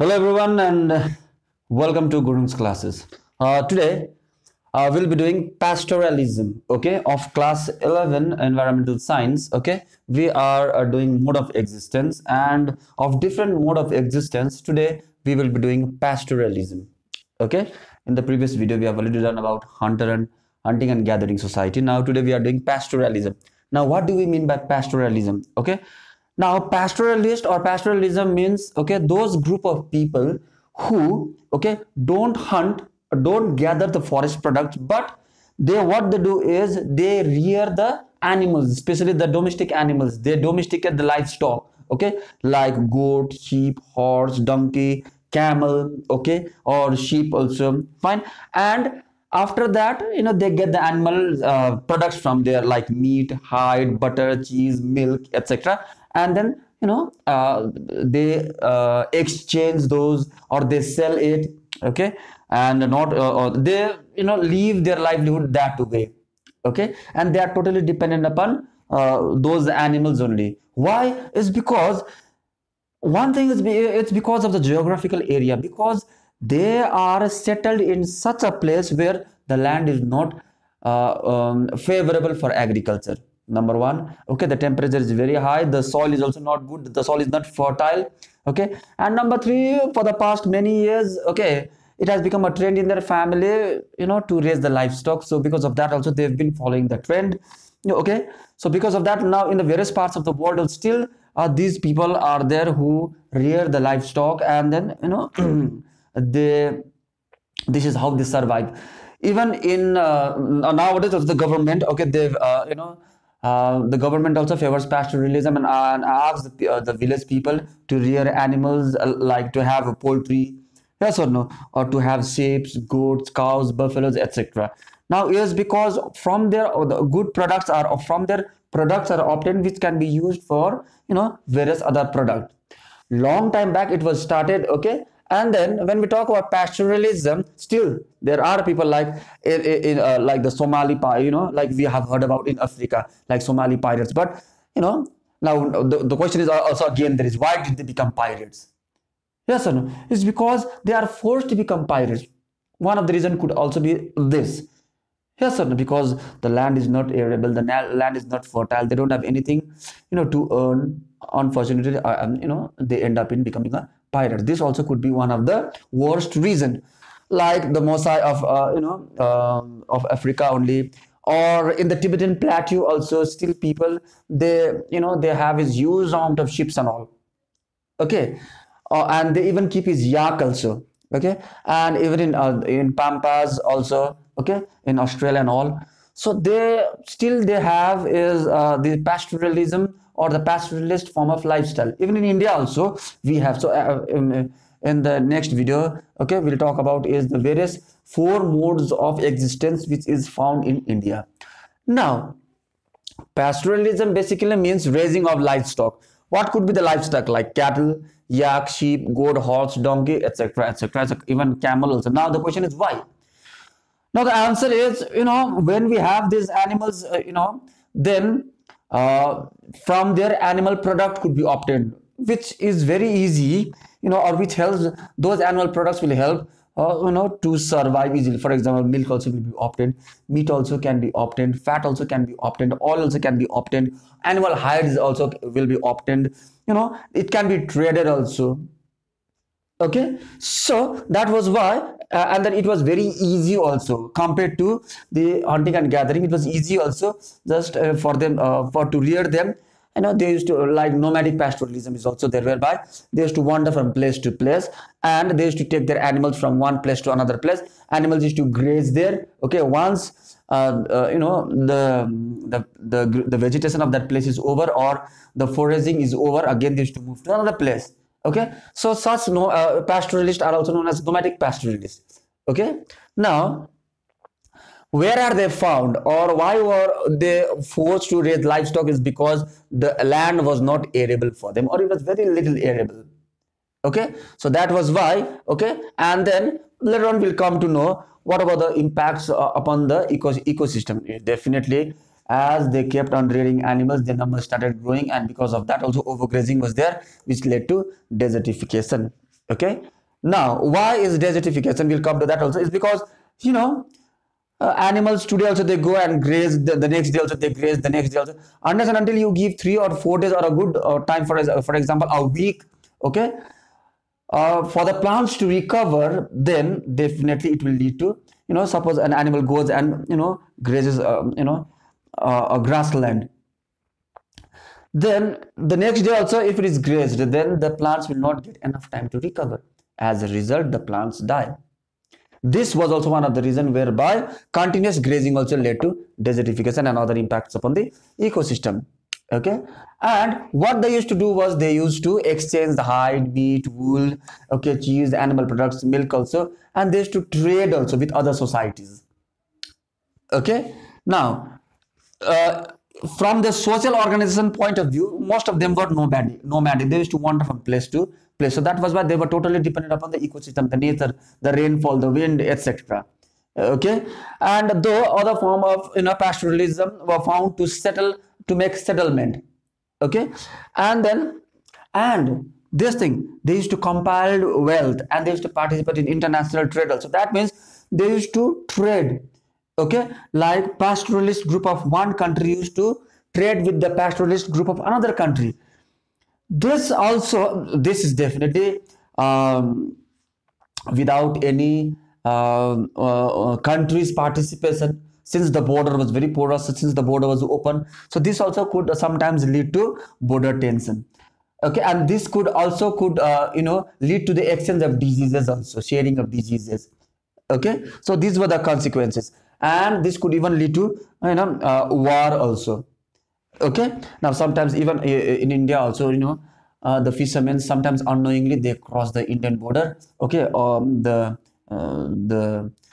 Hello everyone and welcome to Gurung's classes. Today we'll be doing pastoralism, okay, of class 11 environmental science, okay. We are doing mode of existence, and of different mode of existence today we will be doing pastoralism, okay. In the previous video we have already done about hunting and gathering society. Now today we are doing pastoralism. Now what do we mean by pastoralism? Okay, now pastoralist or pastoralism means, okay, those group of people who, okay, don't hunt, don't gather the forest products, but they, what they do is they rear the animals, especially the domestic animals. They domesticate the livestock, okay, like goat, sheep, horse, donkey, camel, okay, or sheep also, fine. And after that, they get the animal products from there, like meat, hide, butter, cheese, milk, etc. And then they exchange those, or they sell it, okay. And not they leave their livelihood that way, okay. And they are totally dependent upon those animals only. Why? Is because one thing is, it's because of the geographical area, because they are settled in such a place where the land is not favorable for agriculture. Number one, okay, the temperature is very high, the soil is also not good, the soil is not fertile, okay. And number three, for the past many years, okay, it has become a trend in their family, to raise the livestock. So because of that also they've been following the trend, okay. So because of that, now in the various parts of the world still these people are there who rear the livestock, and then they, this is how they survive. Even in nowadays of the government, okay, they've the government also favors pastoralism, and asks the village people to rear animals, like to have a poultry, yes or no, or to have sheep, goats, cows, buffaloes, etc. Now is because from their the good products are from their products are obtained, which can be used for various other products. Long time back it was started, okay. And then when we talk about pastoralism, still there are people like like the Somali, like we have heard about in Africa, like Somali pirates. But now the question is also again, there is, why did they become pirates? Yes or no? It's because they are forced to become pirates. One of the reason could also be this. Yes or no? Because the land is not arable, the land is not fertile, they don't have anything, to earn. Unfortunately, they end up in becoming a pirate. This also could be one of the worst reason, like the Maasai of of Africa only, or in the Tibetan plateau also. Still people, they they have his huge amount of ships and all, okay. And they even keep his yak also, okay. And even in Pampas also, okay, in Australia and all. So they still they have is the pastoralism or the pastoralist form of lifestyle. Even in India also we have. So in the next video, okay, we'll talk about is the various four modes of existence which is found in India. Now pastoralism basically means raising of livestock. What could be the livestock? Like cattle, yak, sheep, goat, horse, donkey, etc., etc., even camel also. Now the question is why? Now the answer is, when we have these animals, then from their animal product could be obtained, which is very easy, or which helps, those animal products will help to survive easily. For example, milk also will be obtained, meat also can be obtained, fat also can be obtained, oil also can be obtained, animal hides also will be obtained, it can be traded also, okay. So that was why, and then it was very easy also compared to the hunting and gathering. It was easy also, just for them for to rear them. They used to, like nomadic pastoralism is also there, whereby they used to wander from place to place, and they used to take their animals from one place to another place. Animals used to graze there, okay. Once the vegetation of that place is over, or the foraging is over, again they used to move to another place, okay. So such pastoralists are also known as nomadic pastoralists, okay. Now where are they found, or why were they forced to raise livestock? Is because the land was not arable for them, or it was very little arable, okay. So that was why, okay. And then later on we'll come to know what about the impacts upon the ecosystem. Definitely, as they kept on rearing animals, their numbers started growing, and because of that also overgrazing was there, which led to desertification. Okay. Now, why is desertification? We'll come to that also. Is because, you know, animals today also they go and graze, the next day also they graze, the next day also, unless and until you give 3 or 4 days or a good time, for example a week, okay, for the plants to recover, then definitely it will lead to, you know, suppose an animal goes and, you know, grazes a grassland, then the next day also if it is grazed, then the plants will not get enough time to recover. As a result, the plants die. This was also one of the reasons whereby continuous grazing also led to desertification and other impacts upon the ecosystem. Okay, and what they used to do was they used to exchange the hide, meat, wool, okay, cheese, animal products, milk also, and they used to trade also with other societies. Okay, now from the social organization point of view, most of them were nomadic. They used to wander from place to place. So that was why they were totally dependent upon the ecosystem, the nature, the rainfall, the wind, etc. Okay, and though other form of, you know, pastoralism were found to settle, to make settlement. Okay, and then, and this thing, they used to compile wealth and they used to participate in international trade also. That means they used to trade. Okay, like pastoralist group of one country used to trade with the pastoralist group of another country. This also, this is definitely without any country's participation, since the border was very porous, since the border was open. So this also could sometimes lead to border tension. Okay, and this could also you know, lead to the exchange of diseases also, sharing of diseases. Okay, so these were the consequences, and this could even lead to, you know, war also. Okay, now sometimes even in India also, you know, the fishermen sometimes unknowingly they cross the Indian border. Okay, the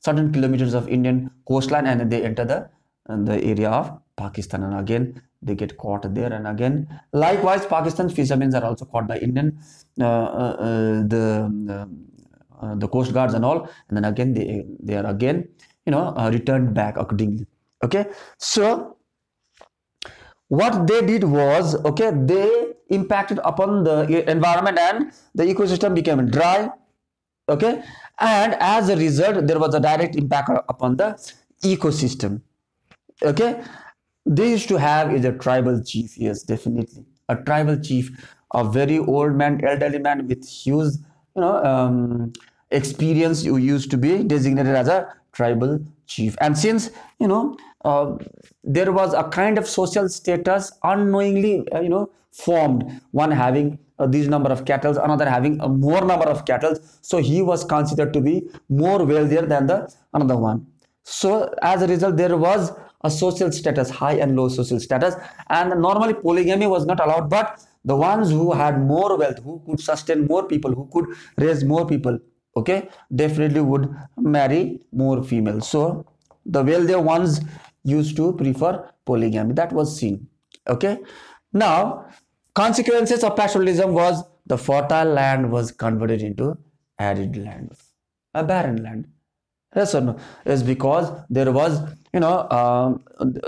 certain kilometers of Indian coastline, and they enter the area of Pakistan, and again they get caught there, and again likewise Pakistan fishermen are also caught by Indian the coast guards and all, and then again they are again, you know, returned back accordingly. Okay, so what they did was, okay, they impacted upon the environment and the ecosystem became dry. Okay, and as a result there was a direct impact upon the ecosystem. Okay, they used to have is a tribal chief. Yes, definitely a tribal chief, a very old man, elderly man with huge, you know, experience, who used to be designated as a tribal chief. And since, you know, there was a kind of social status unknowingly, you know, formed, one having these number of cattle, another having a more number of cattle, so he was considered to be more wealthier than the another one. So as a result there was a social status, high and low social status, and normally polygamy was not allowed, but the ones who had more wealth, who could sustain more people, who could raise more people, okay, definitely would marry more females. So the wealthier ones used to prefer polygamy. That was seen. Okay, now consequences of pastoralism was the fertile land was converted into arid land, a barren land. Yes or no? Yes, because there was, you know,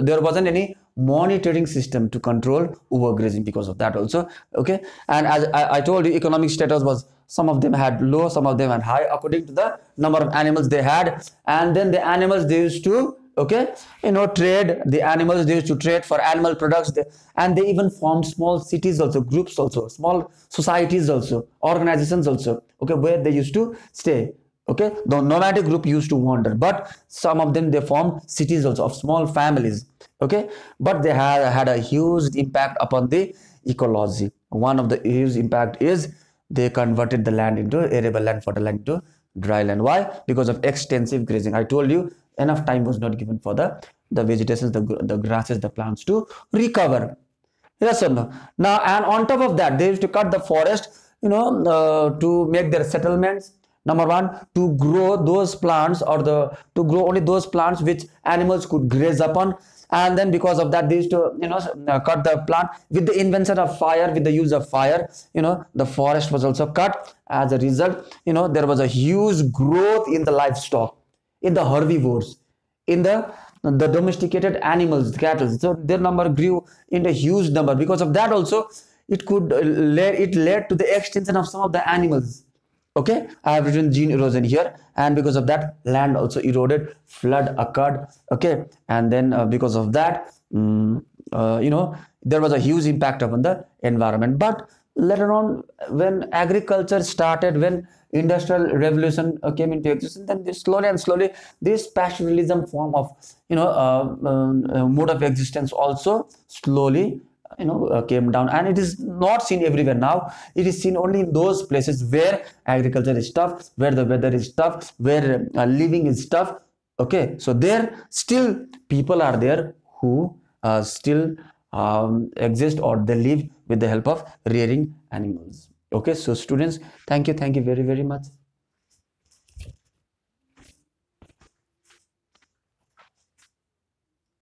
there wasn't any monitoring system to control overgrazing because of that also. Okay, and as I told you, economic status was, some of them had low, some of them had high, according to the number of animals they had. And then the animals they used to, okay, you know, trade, the animals they used to trade for animal products, and they even formed small cities also, groups also, small societies also, organizations also, okay, where they used to stay. Okay, the nomadic group used to wander, but some of them they formed cities also of small families. Okay, but they had a huge impact upon the ecology. One of the huge impact is they converted the land into arable land, fertile land into dry land. Why? Because of extensive grazing. I told you enough time was not given for the vegetations, the grasses, the plants to recover. Yes or no? Now, and on top of that, they used to cut the forest, you know, to make their settlements. Number one, to grow those plants, or to grow only those plants which animals could graze upon. And then because of that, they used to, you know, cut the plant. With the invention of fire, with the use of fire, you know, the forest was also cut. As a result, you know, there was a huge growth in the livestock, in the herbivores, in the domesticated animals, the cattle. So their number grew in a huge number. Because of that also, it led to the extinction of some of the animals. Okay, I have written gene erosion here, and because of that, land also eroded, flood occurred. Okay, and then because of that, there was a huge impact upon the environment. But later on, when agriculture started, when industrial revolution came into existence, then slowly and slowly this pastoralism form of mode of existence also slowly came down, and it is not seen everywhere now. It is seen only in those places where agriculture is tough, where the weather is tough, where living is tough. Okay, so there still people are there who still exist, or they live with the help of rearing animals. Okay, so students, thank you very much.